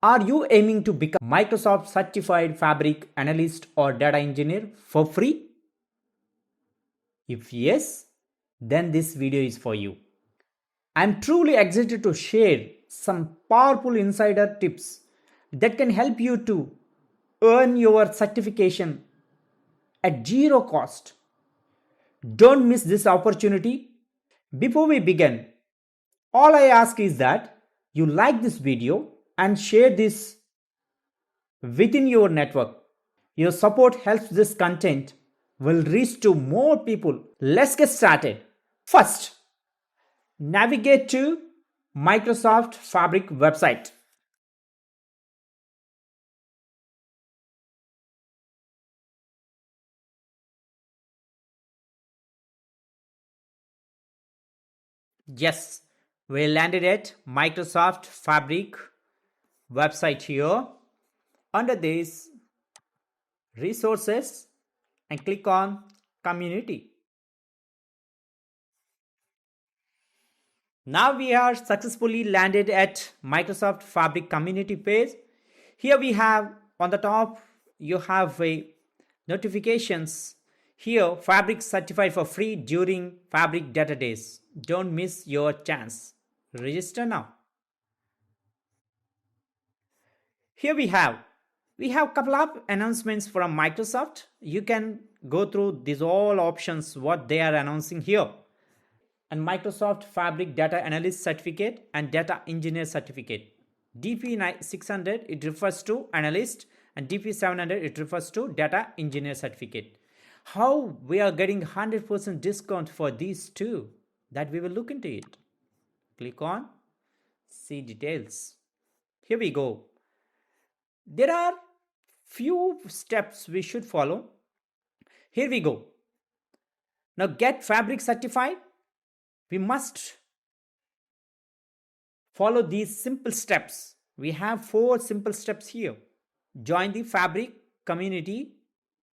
Are you aiming to become Microsoft certified fabric analyst or data engineer for free? If yes, then this video is for you. I'm truly excited to share some powerful insider tips that can help you to earn your certification at zero cost. Don't miss this opportunity. Before we begin, all I ask is that you like this video and share this within your network. Your support helps this content will reach to more people. Let's get started. First, navigate to Microsoft Fabric website. Yes, we landed at Microsoft Fabric website here. Under this, resources, and click on community. Now we are successfully landed at Microsoft Fabric community page. Here we have on the top, you have a notifications. Here, Fabric certified for free during Fabric Data Days. Don't miss your chance. Register now. Here we have a couple of announcements from Microsoft. You can go through these all options what they are announcing here. And Microsoft Fabric Data Analyst Certificate and Data Engineer Certificate. DP 600 it refers to Analyst and DP 700 it refers to Data Engineer Certificate. How we are getting 100% discount for these two, that we will look into it. Click on see details. Here we go. There are few steps we should follow. Here we go. Now get Fabric certified. We must follow these simple steps. We have 4 simple steps here. Join the Fabric community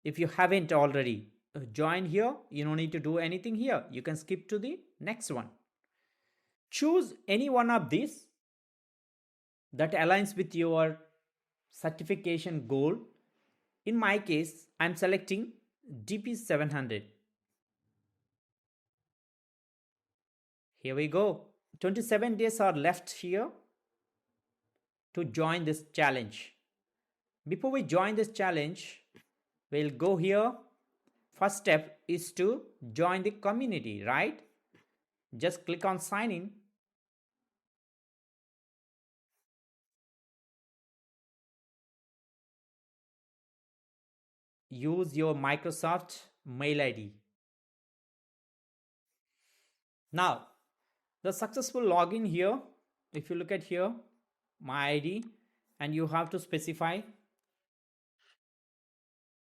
if you haven't already. Join here. You don't need to do anything here. You can skip to the next one. Choose any one of these that aligns with your certification goal. In my case, I'm selecting DP 700. Here we go. 27 days are left here to join this challenge. Before we join this challenge, we'll go here. First step is to join the community, right? Just click on sign in. Use your Microsoft mail ID. Now, the successful login here, if you look at here, my ID, and you have to specify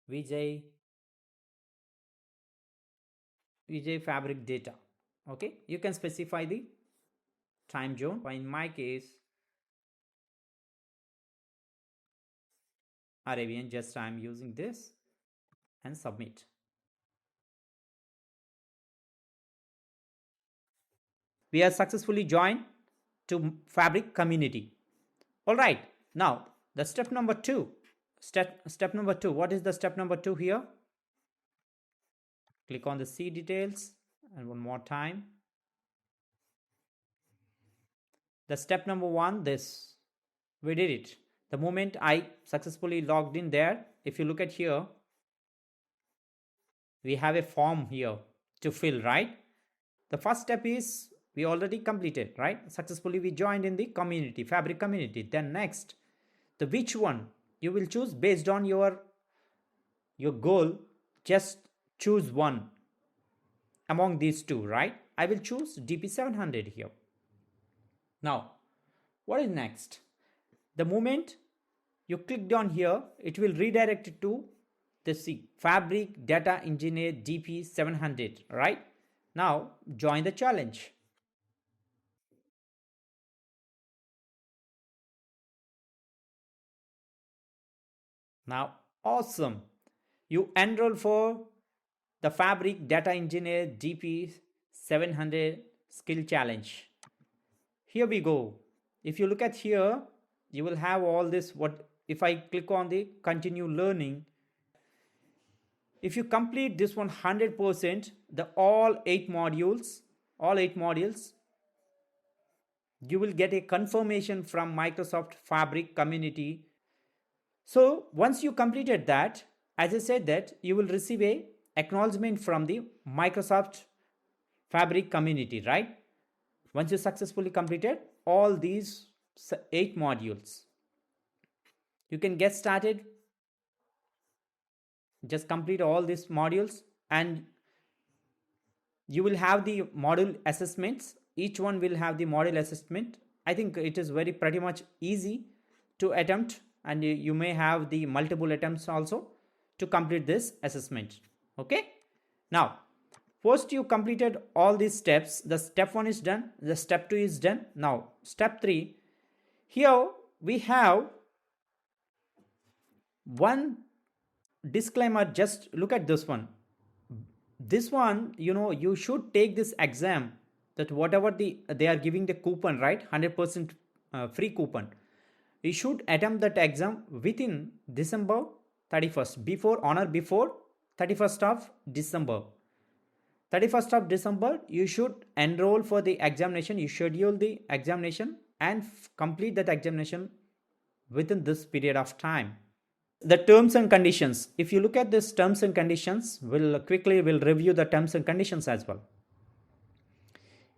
Vijay Fabric data. Okay, you can specify the time zone. In my case, Arabian, just I'm using this and submit. We are successfully joined to Fabric community. All right, now the step number 2. Step number 2. What is the step number 2 here? Click on the see details and one more time. The step number 1, this. We did it. The moment I successfully logged in there, if you look at here, we have a form here to fill, right? The first step is we already completed, right? Successfully we joined in the community, Fabric community. Then next, the which one you will choose based on your goal. Just choose one among these two, right? I will choose DP 700 here. Now, what is next? The moment you clicked on here, it will redirect it to the Fabric Data Engineer DP 700, right? Now, join the challenge. Now, awesome. You enroll for the Fabric Data Engineer DP 700 skill challenge. Here we go. If you look at here, you will have all this. What if I click on the continue learning? If you complete this 100%, the all eight modules, you will get a confirmation from Microsoft Fabric community. So once you completed that, as I said, that you will receive a acknowledgement from the Microsoft Fabric community, right? Once you successfully completed all these 8 modules, you can get started. Just complete all these modules and you will have the module assessments. Each one will have the module assessment. I think it is very pretty much easy to attempt, and you may have the multiple attempts also to complete this assessment. Okay, now first you completed all these steps. The step 1 is done, the step 2 is done. Now step 3, here we have one disclaimer. Just look at this one. This one, you should take this exam, that whatever they are giving the coupon, right, 100% free coupon, you should attempt that exam within December 31st, before 31st of December. 31st of December, you should enroll for the examination. You schedule the examination and complete that examination within this period of time. The terms and conditions, if you look at this terms and conditions, we'll review the terms and conditions as well.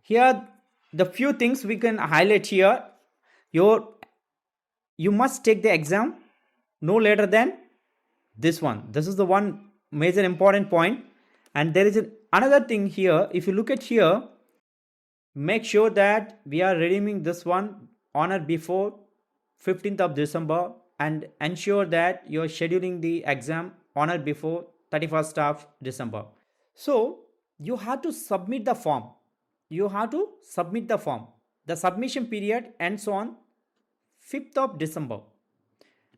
Here the few things we can highlight here. You must take the exam no later than this one. This is the one major important point. And there is another thing here. If you look at here, make sure that we are redeeming this one on or before 15th of December, and ensure that you are scheduling the exam on or before 31st of December. So you have to submit the form. The submission period ends on 5th of December.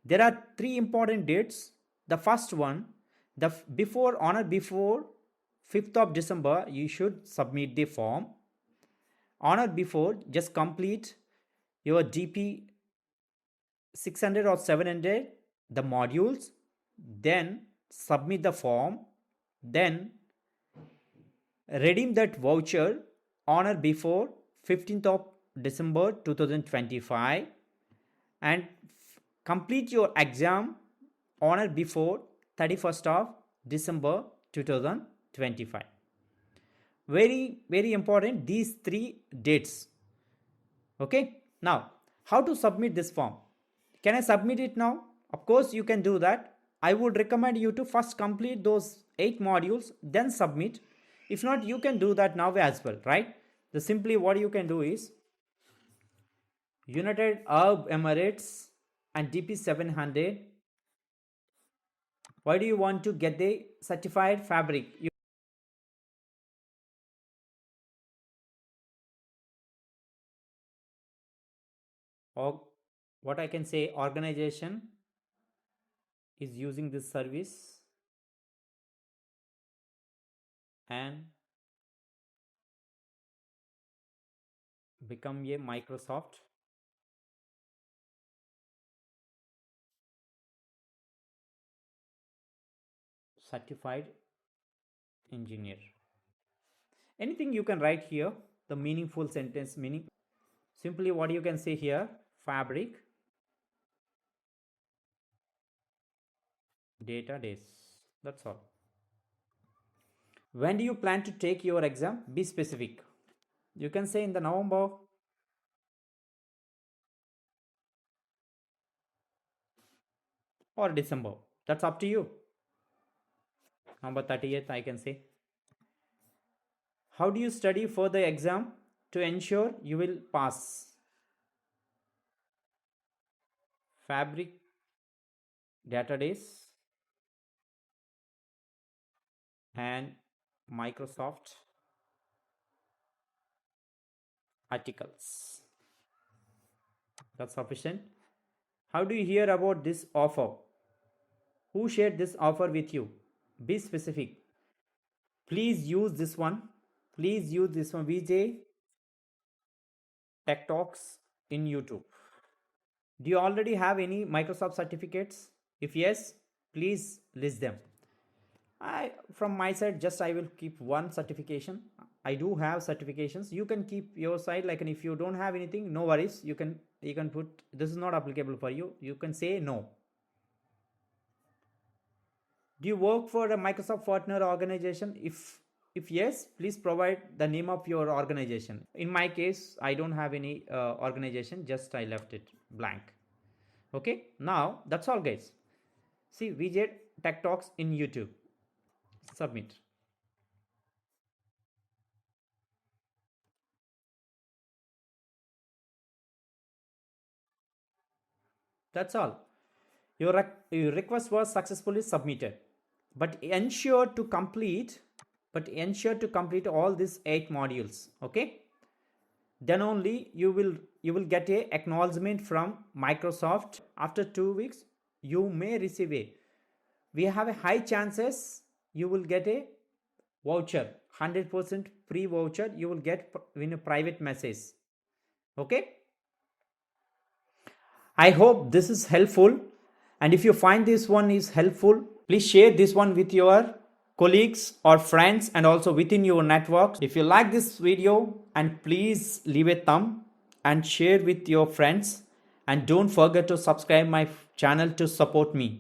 There are 3 important dates. The first one, on or before 5th of December, you should submit the form. On or before, just complete your GP 600 or 700, the modules, then submit the form, then redeem that voucher on or before 15th of December 2025, and complete your exam on or before 31st of December 2025. Very, very important, these 3 dates. Okay, now how to submit this form? Can I submit it now? Of course you can do that. I would recommend you to first complete those 8 modules, then submit. If not, you can do that now as well, right? Simply what you can do is United Arab Emirates and DP 700. Why do you want to get the certified fabric? Or what I can say, organization is using this service and become a Microsoft certified engineer. Anything you can write here, the meaningful sentence meaning. Simply what you can say here, fabric database. That's all. When do you plan to take your exam? Be specific. You can say in the November or December. That's up to you. November 30th, I can say. How do you study for the exam to ensure you will pass? Fabric database and Microsoft articles. That's sufficient. How do you hear about this offer? Who shared this offer with you? Be specific. Please use this one. VJ Tech Talks in YouTube. Do you already have any Microsoft certificates? If yes, please list them. From my side, just I will keep one certification. I do have certifications. You can keep your side, like, and if you don't have anything, no worries. You can put this is not applicable for you. You can say no. Do you work for a Microsoft partner organization? If yes, please provide the name of your organization. In my case, I don't have any organization, just I left it blank. Okay, now that's all, guys. See, VJ Tech Talks in YouTube. Submit. That's all. Your request was successfully submitted. But ensure to complete all these 8 modules. Okay, then only you will get a acknowledgement from Microsoft. After 2 weeks you may receive we have a high chances you will get a voucher, 100% free voucher you will get in a private message. Okay, I hope this is helpful, and if you find this one is helpful, please share this one with your colleagues or friends and also within your network. If you like this video, and please leave a thumb and share with your friends, and don't forget to subscribe my channel to support me.